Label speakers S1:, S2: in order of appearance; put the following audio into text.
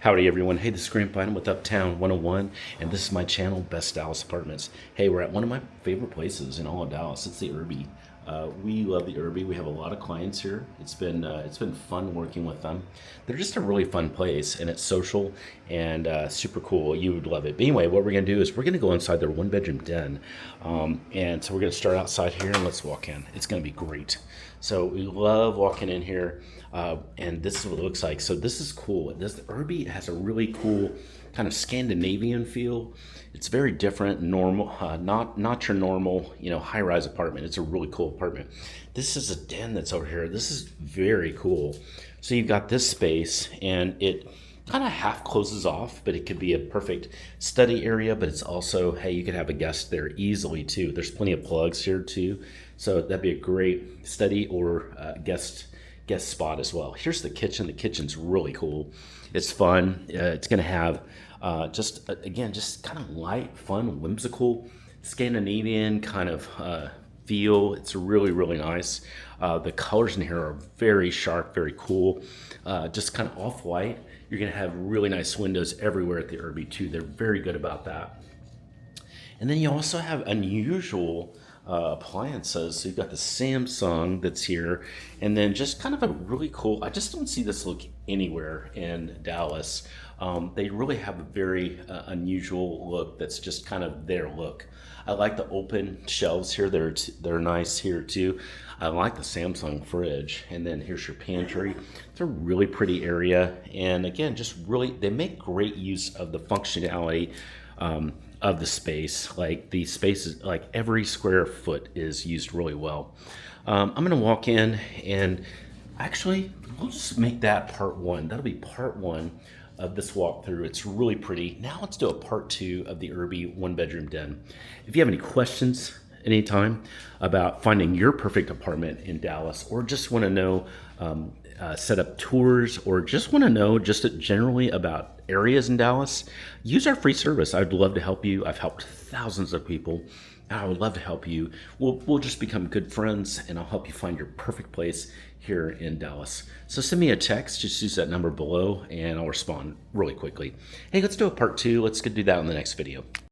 S1: Howdy everyone. Hey, this is Grant Bynum with Uptown 101, and this is my channel, Best Dallas Apartments. Hey, we're at one of my favorite places in all of Dallas. It's the Urby. We love the Urby. We have a lot of clients here. It's been fun working with them. They're just a really fun place, and it's social and super cool. You would love it. But anyway, what we're gonna do is we're gonna go inside their one-bedroom den, and so we're gonna start outside here and let's walk in. It's gonna be great. So we love walking in here, and this is what it looks like. So this is cool. The Urby has a really cool kind of Scandinavian feel. It's very different, normal, not your normal, high-rise apartment. It's a really cool apartment. This is a den that's over here. This is very cool. So you've got this space, and it kind of half closes off, but it could be a perfect study area. But it's also, hey, you could have a guest there easily too. There's plenty of plugs here too, so that'd be a great study or guest spot as well. Here's the kitchen. The kitchen's really cool. It's fun. It's going to have just kind of light, fun, whimsical, Scandinavian kind of feel. It's really, really nice. The colors in here are very sharp, very cool. Just kind of off-white. You're going to have really nice windows everywhere at the Urby too. They're very good about that. And then you also have unusual appliances. So you've got the Samsung that's here, and then just kind of a really cool, I just don't see this look anywhere in Dallas. They really have a very unusual look that's just kind of their look. I like the open shelves here. They're nice here too. I like the Samsung fridge. And then here's your pantry. It's a really pretty area. And again, just really, they make great use of the functionality of the space. Like the spaces, like every square foot is used really well. I'm gonna walk in, and actually we'll just make that part one. That'll be part one of this walkthrough. It's really pretty. Now let's do a part two of the Urby one-bedroom den. If you have any questions anytime about finding your perfect apartment in Dallas, or just want to know set up tours, or just want to know just generally about areas in Dallas, use our free service. I'd love to help you. I've helped thousands of people. I would love to help you. We'll just become good friends, and I'll help you find your perfect place here in Dallas. So send me a text, just use that number below, and I'll respond really quickly. Hey, let's do a part two. Let's do that in the next video.